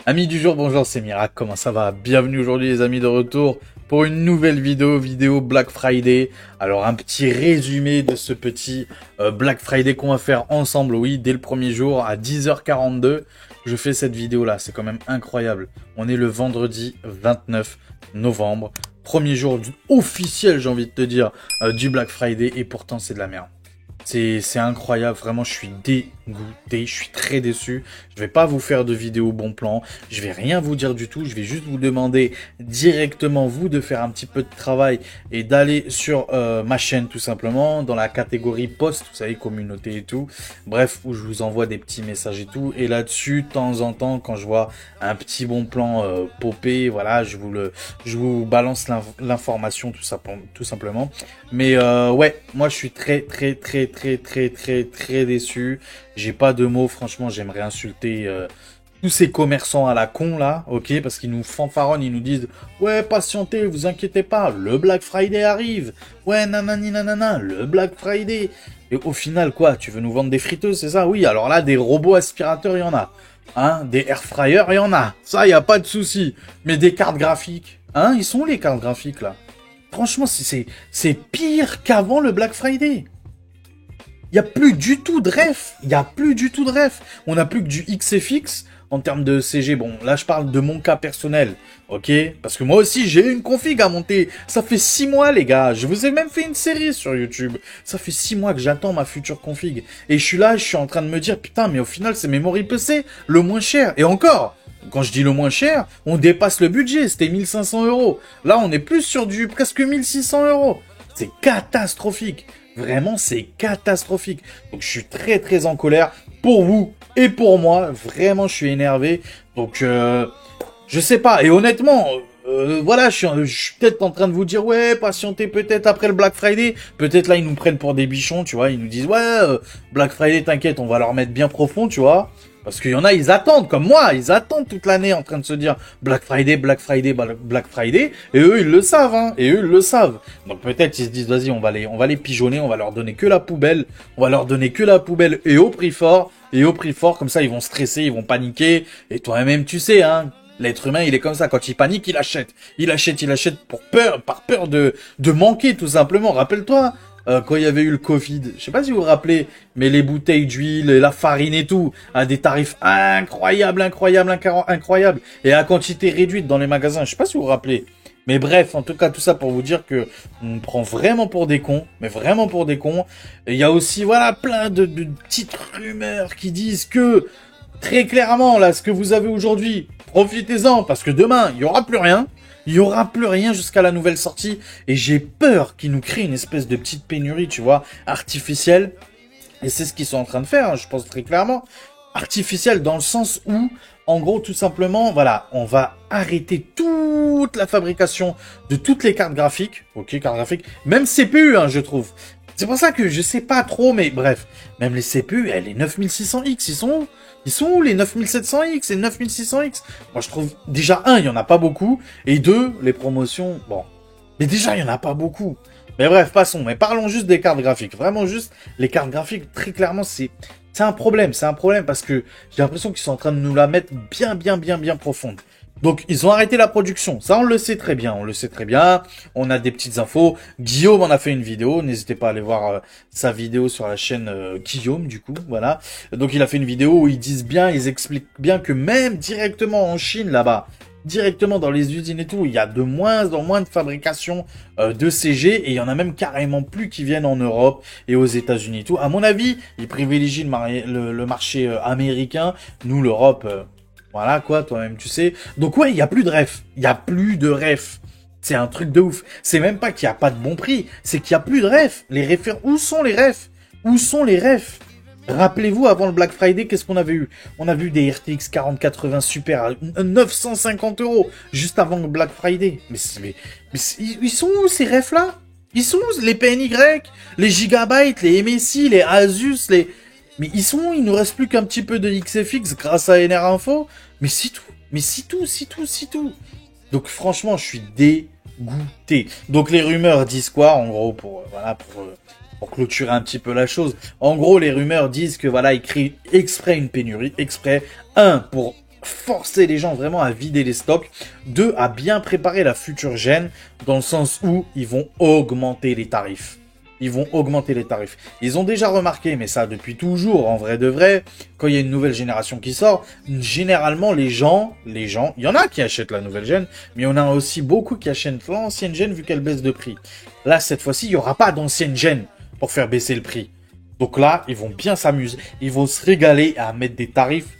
Amis du jour, bonjour, c'est Mirac, comment ça va? Bienvenue aujourd'hui les amis de retour pour une nouvelle vidéo Black Friday. Alors un petit résumé de ce petit Black Friday qu'on va faire ensemble, oui, dès le premier jour à 10h42. Je fais cette vidéo là, c'est quand même incroyable. On est le vendredi 29 novembre, premier jour officiel j'ai envie de te dire du Black Friday et pourtant c'est de la merde. C'est incroyable, vraiment je suis dégoûté, je suis très déçu. Je vais pas vous faire de vidéo bon plan, je vais rien vous dire du tout, je vais juste vous demander directement vous de faire un petit peu de travail et d'aller sur ma chaîne tout simplement, dans la catégorie post, vous savez, communauté et tout. Bref, où je vous envoie des petits messages et tout. Et là-dessus, de temps en temps, quand je vois un petit bon plan popper, voilà, je vous balance l'information tout simplement. Mais ouais, moi je suis très déçu. J'ai pas de mots, franchement, j'aimerais insulter tous ces commerçants à la con là, ok, parce qu'ils nous fanfaronnent, ils nous disent ouais, patientez, vous inquiétez pas, le Black Friday arrive. Ouais, nanani nanana, le Black Friday. Et au final, quoi, tu veux nous vendre des friteuses, c'est ça? Oui, alors là, des robots aspirateurs, il y en a. Hein, des air fryers, il y en a. Ça, y a pas de souci. Mais des cartes graphiques, hein, ils sont où les cartes graphiques là? Franchement, c'est pire qu'avant le Black Friday. Il n'y a plus du tout de ref. Il n'y a plus du tout de ref. On n'a plus que du XFX en termes de CG. Bon, là, je parle de mon cas personnel. Ok? Parce que moi aussi, j'ai une config à monter. Ça fait 6 mois, les gars. Je vous ai même fait une série sur YouTube. Ça fait 6 mois que j'attends ma future config. Et je suis là, je suis en train de me dire, putain, mais au final, c'est Memory PC, le moins cher. Et encore, quand je dis le moins cher, on dépasse le budget. C'était 1500 €. Là, on est plus sur du presque 1600 €. C'est catastrophique. Vraiment, c'est catastrophique. Donc, je suis très en colère pour vous et pour moi. Vraiment, je suis énervé. Donc, je sais pas. Et honnêtement, voilà, je suis peut-être en train de vous dire, ouais, patientez peut-être après le Black Friday. Peut-être là, ils nous prennent pour des bichons, tu vois. Ils nous disent, ouais, Black Friday, t'inquiète, on va leur mettre bien profond, tu vois. Parce qu'il y en a, ils attendent, comme moi, ils attendent toute l'année en train de se dire Black Friday, Black Friday, Black Friday, et eux, ils le savent, hein, et eux, ils le savent. Donc peut-être ils se disent, vas-y, on va les pigeonner, on va leur donner que la poubelle, on va leur donner que la poubelle, et au prix fort, comme ça, ils vont stresser, ils vont paniquer, et toi-même, tu sais, hein, l'être humain, il est comme ça, quand il panique, il achète. Il achète par peur de manquer, tout simplement. Rappelle-toi, quand il y avait eu le Covid, je sais pas si vous vous rappelez, mais les bouteilles d'huile, la farine et tout, à des tarifs incroyables, et à quantité réduite dans les magasins, je sais pas si vous vous rappelez. Mais bref, en tout cas, tout ça pour vous dire que on prend vraiment pour des cons, mais vraiment pour des cons. Et il y a aussi, voilà, plein de petites rumeurs qui disent que, très clairement, là, ce que vous avez aujourd'hui, profitez-en, parce que demain, il y aura plus rien. Il y aura plus rien jusqu'à la nouvelle sortie. Et j'ai peur qu'ils nous créent une espèce de petite pénurie, tu vois, artificielle. Et c'est ce qu'ils sont en train de faire, hein, je pense très clairement. Artificielle dans le sens où, en gros, tout simplement, voilà, on va arrêter toute la fabrication de toutes les cartes graphiques. Ok, cartes graphiques. Même CPU, hein, je trouve. C'est pour ça que je sais pas trop, mais bref. Même les CPU, les 9600X, ils sont où? Ils sont où les 9700X et 9600X? Moi, je trouve, déjà, un, il y en a pas beaucoup. Et deux, les promotions, bon. Mais déjà, il y en a pas beaucoup. Mais bref, passons. Mais parlons juste des cartes graphiques. Vraiment juste, les cartes graphiques, très clairement, c'est un problème. C'est un problème parce que j'ai l'impression qu'ils sont en train de nous la mettre bien profonde. Donc, ils ont arrêté la production. Ça, on le sait très bien. On le sait très bien. On a des petites infos. Guillaume en a fait une vidéo. N'hésitez pas à aller voir sa vidéo sur la chaîne Guillaume, du coup. Voilà. Donc, il a fait une vidéo où ils disent bien, ils expliquent bien que même directement en Chine, là-bas, directement dans les usines et tout, il y a de moins en moins de fabrication de CG et il y en a même carrément plus qui viennent en Europe et aux États-Unis et tout. À mon avis, ils privilégient le marché américain. Nous, l'Europe... voilà, quoi, toi-même, tu sais. Donc, ouais, il y a plus de ref. Il y a plus de ref. C'est un truc de ouf. C'est même pas qu'il y a pas de bon prix. C'est qu'il y a plus de ref. Où sont les refs? Où sont les refs? Rappelez-vous, avant le Black Friday, qu'est-ce qu'on avait eu? On a vu des RTX 4080 Super à 950 €, juste avant le Black Friday. Ils sont où, ces refs-là? Ils sont où, les PNY, les Gigabyte, les MSI, les Asus, les... Mais ils sont où? Il nous reste plus qu'un petit peu de XFX grâce à NR Info. Mais c'est tout. Mais c'est tout. Donc franchement, je suis dégoûté. Donc les rumeurs disent quoi? En gros, pour clôturer un petit peu la chose. En gros, les rumeurs disent que voilà, ils créent exprès une pénurie, exprès, un, pour forcer les gens vraiment à vider les stocks. 2, à bien préparer la future gen, dans le sens où ils vont augmenter les tarifs. Ils vont augmenter les tarifs. Ils ont déjà remarqué, mais ça depuis toujours, en vrai de vrai, quand il y a une nouvelle génération qui sort, généralement les gens, il y en a qui achètent la nouvelle gen, mais il y en a aussi beaucoup qui achètent l'ancienne gen vu qu'elle baisse de prix. Là, cette fois-ci, il n'y aura pas d'ancienne gen pour faire baisser le prix. Donc là, ils vont bien s'amuser. Ils vont se régaler à mettre des tarifs.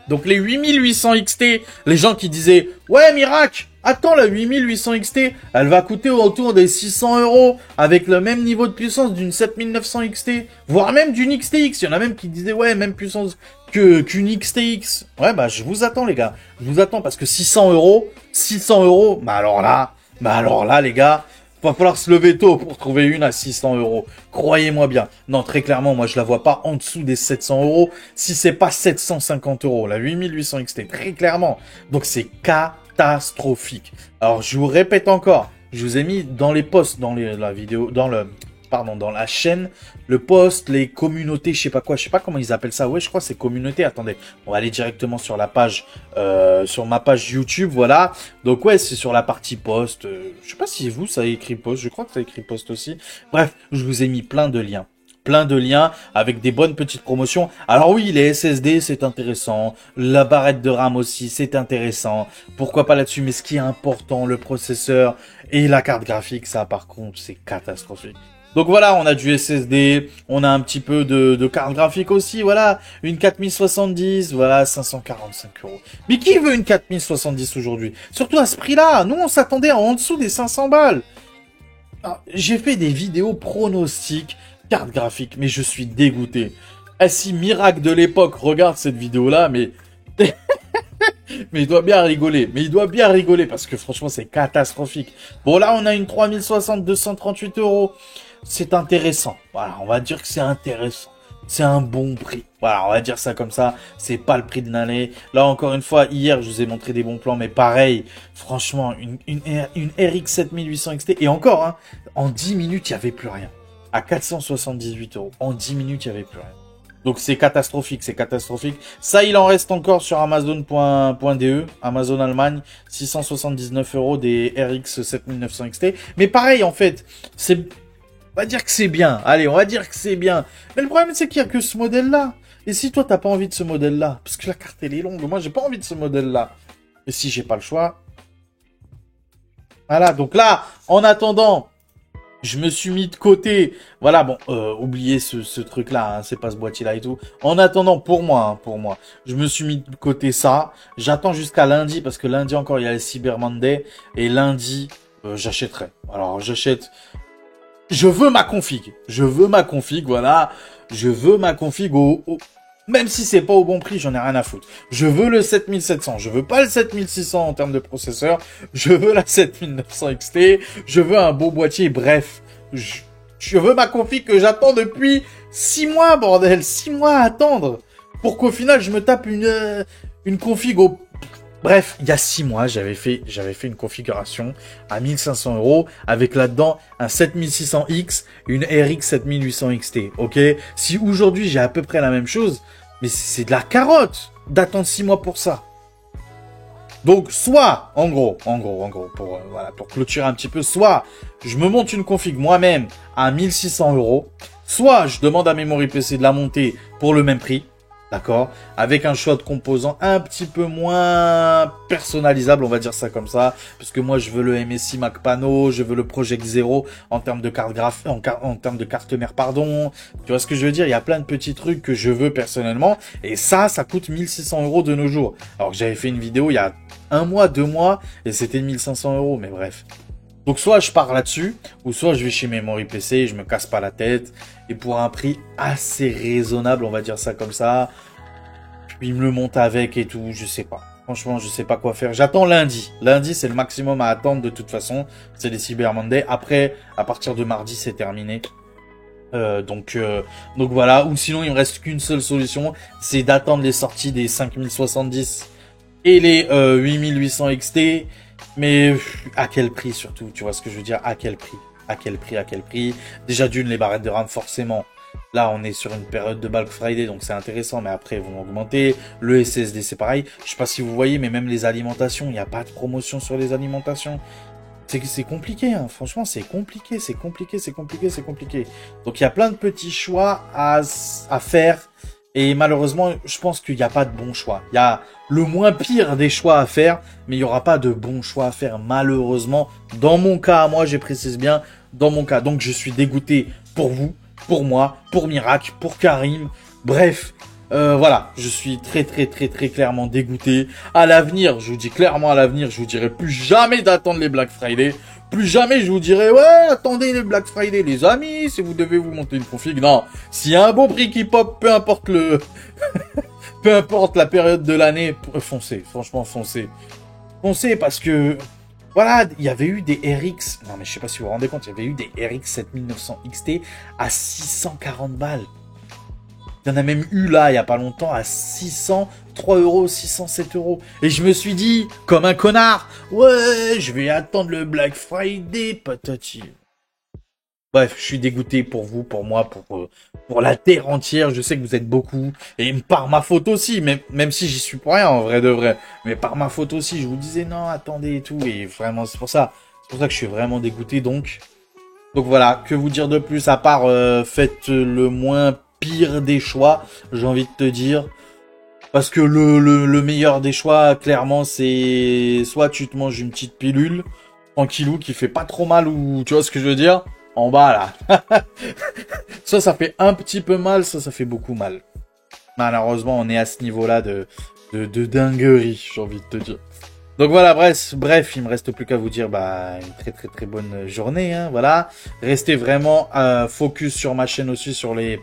Donc les 8800 XT, les gens qui disaient « Ouais, Mirac, attends, la 8800 XT, elle va coûter autour des 600 € avec le même niveau de puissance d'une 7900 XT, voire même d'une XTX. » Il y en a même qui disaient « Ouais, même puissance qu'une XTX. » Ouais, bah je vous attends les gars. Je vous attends parce que 600 €, bah alors là les gars, va falloir se lever tôt pour trouver une à 600 €. Croyez-moi bien. Non, très clairement, moi, je la vois pas en dessous des 700 €. Si c'est pas 750 €, la 8800 XT, très clairement. Donc, c'est catastrophique. Alors, je vous répète encore. Je vous ai mis dans les posts, dans la vidéo, dans la chaîne, le post, les communautés, je sais pas comment ils appellent ça. Ouais, je crois que c'est communauté. Attendez, on va aller directement sur la page, sur ma page YouTube, voilà. Donc ouais, c'est sur la partie post. Je sais pas si vous, ça a écrit post. Je crois que ça a écrit post aussi. Bref, je vous ai mis plein de liens. Plein de liens avec des bonnes petites promotions. Alors oui, les SSD, c'est intéressant. La barrette de RAM aussi, c'est intéressant. Pourquoi pas là-dessus? Mais ce qui est important, le processeur et la carte graphique, ça par contre, c'est catastrophique. Donc voilà, on a du SSD, on a un petit peu de carte graphique aussi, voilà, une 4070, voilà, 545 €. Mais qui veut une 4070 aujourd'hui? Surtout à ce prix-là, nous on s'attendait en dessous des 500 balles. J'ai fait des vidéos pronostiques, carte graphique, mais je suis dégoûté. Ah si Mirac de l'époque regarde cette vidéo-là, mais... mais il doit bien rigoler, parce que franchement c'est catastrophique. Bon là on a une 3060 238 €. C'est intéressant. Voilà, on va dire que c'est intéressant. C'est un bon prix. Voilà, on va dire ça comme ça. C'est pas le prix de l'année. Là, encore une fois, hier, je vous ai montré des bons plans, mais pareil, franchement, une RX 7800 XT. Et encore, hein, en 10 minutes, il n'y avait plus rien. À 478 €. En 10 minutes, il n'y avait plus rien. Donc c'est catastrophique, c'est catastrophique. Ça, il en reste encore sur Amazon.de, Amazon Allemagne, 679 € des RX 7900 XT. Mais pareil, en fait, on va dire que c'est bien. Allez, on va dire que c'est bien. Mais le problème, c'est qu'il n'y a que ce modèle-là. Et si toi, t'as pas envie de ce modèle-là, parce que la carte, elle est longue, moi, j'ai pas envie de ce modèle-là. Et si j'ai pas le choix... Voilà, donc là, en attendant, je me suis mis de côté. Voilà, bon, oubliez ce truc-là, hein, c'est pas ce boîtier-là et tout. En attendant, pour moi, je me suis mis de côté ça. J'attends jusqu'à lundi, parce que lundi encore, il y a le Cyber Monday. Et lundi, j'achèterai. Alors, j'achète... Je veux ma config, voilà. Je veux ma config même si c'est pas au bon prix, j'en ai rien à foutre. Je veux le 7700, je veux pas le 7600 en termes de processeur. Je veux la 7900 XT, je veux un beau boîtier, bref. Je veux ma config que j'attends depuis 6 mois, bordel. 6 mois à attendre. Pour qu'au final, je me tape une config au... Bref, il y a 6 mois, j'avais fait une configuration à 1500 € avec là-dedans un 7600X, une RX 7800 XT, ok? Si aujourd'hui j'ai à peu près la même chose, mais c'est de la carotte d'attendre 6 mois pour ça. Donc, soit, en gros, pour clôturer un petit peu, soit je me monte une config moi-même à 1600 €, soit je demande à Memory PC de la monter pour le même prix. D'accord? Avec un choix de composants un petit peu moins personnalisable, on va dire ça comme ça. Parce que moi, je veux le MSI Mac Pano, je veux le Project Zero en termes de carte graphique, en termes de carte mère, pardon. Tu vois ce que je veux dire? Il y a plein de petits trucs que je veux personnellement. Et ça coûte 1600 € de nos jours. Alors que j'avais fait une vidéo il y a 1 mois, 2 mois, et c'était 1500 €. Mais bref. Donc soit je pars là-dessus, ou soit je vais chez Memory PC, je me casse pas la tête, et pour un prix assez raisonnable, on va dire ça comme ça, puis il me le monte avec et tout, je sais pas. Franchement, je sais pas quoi faire. J'attends lundi. Lundi, c'est le maximum à attendre de toute façon. C'est les Cyber Monday. Après, à partir de mardi, c'est terminé. Donc voilà. Ou sinon, il me reste qu'une seule solution, c'est d'attendre les sorties des 5070 et les 8800 XT. Mais à quel prix surtout? Tu vois ce que je veux dire? À quel prix? Déjà d'une, les barrettes de RAM, forcément. Là, on est sur une période de Black Friday, donc c'est intéressant, mais après, ils vont augmenter. Le SSD, c'est pareil. Je sais pas si vous voyez, mais même les alimentations, il n'y a pas de promotion sur les alimentations. C'est compliqué, hein. Franchement, c'est compliqué. Donc, il y a plein de petits choix à faire. Et malheureusement, je pense qu'il n'y a pas de bon choix. Il y a le moins pire des choix à faire, mais il n'y aura pas de bon choix à faire, malheureusement. Dans mon cas, moi, je précise bien, dans mon cas. Donc, je suis dégoûté pour vous, pour moi, pour Mirac, pour Karim. Bref, voilà, je suis très clairement dégoûté. À l'avenir, je vous dis clairement à l'avenir, je vous dirai plus jamais d'attendre les Black Friday. Plus jamais je vous dirai, ouais, attendez les Black Friday, les amis, si vous devez vous monter une config. Non, s'il y a un bon prix qui pop, peu importe peu importe la période de l'année, foncez, franchement, foncez. Foncez parce que, voilà, il y avait eu des RX, non mais je sais pas si vous vous rendez compte, il y avait eu des RX 7900 XT à 640 balles. Il y en a même eu là, il y a pas longtemps, à 603 euros, 607 euros. Et je me suis dit, comme un connard, ouais, je vais attendre le Black Friday, patati. Bref, je suis dégoûté pour vous, pour moi, pour la terre entière. Je sais que vous êtes beaucoup. Et par ma faute aussi, même si j'y suis pour rien, en vrai de vrai. Mais par ma faute aussi, je vous disais, non, attendez et tout. Et vraiment, c'est pour ça. C'est pour ça que je suis vraiment dégoûté, donc voilà, que vous dire de plus, à part, faites le moins pire des choix, j'ai envie de te dire. Parce que le meilleur des choix, clairement, c'est soit tu te manges une petite pilule, tranquillou, qui fait pas trop mal, ou tu vois ce que je veux dire, en bas là. Soit ça fait un petit peu mal, soit ça fait beaucoup mal. Malheureusement, on est à ce niveau-là de dinguerie, j'ai envie de te dire. Donc voilà, bref, il me reste plus qu'à vous dire une très bonne journée, hein, voilà. Restez vraiment focus sur ma chaîne aussi, sur les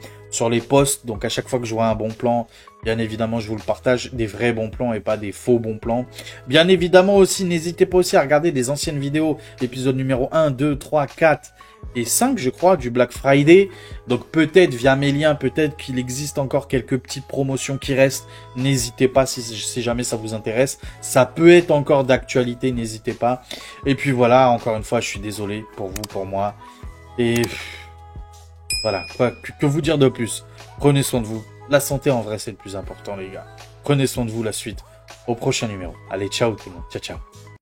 posts. Donc à chaque fois que je vois un bon plan, bien évidemment, je vous le partage, des vrais bons plans et pas des faux bons plans. Bien évidemment aussi, n'hésitez pas aussi à regarder des anciennes vidéos, épisode numéro 1, 2, 3, 4 et 5, je crois, du Black Friday. Donc peut-être via mes liens, peut-être qu'il existe encore quelques petites promotions qui restent. N'hésitez pas si jamais ça vous intéresse. Ça peut être encore d'actualité, n'hésitez pas. Et puis voilà, encore une fois, je suis désolé pour vous, pour moi. Et voilà, que vous dire de plus? Prenez soin de vous. La santé, en vrai, c'est le plus important, les gars. Prenez soin de vous, la suite. Au prochain numéro. Allez, ciao tout le monde. Ciao, ciao.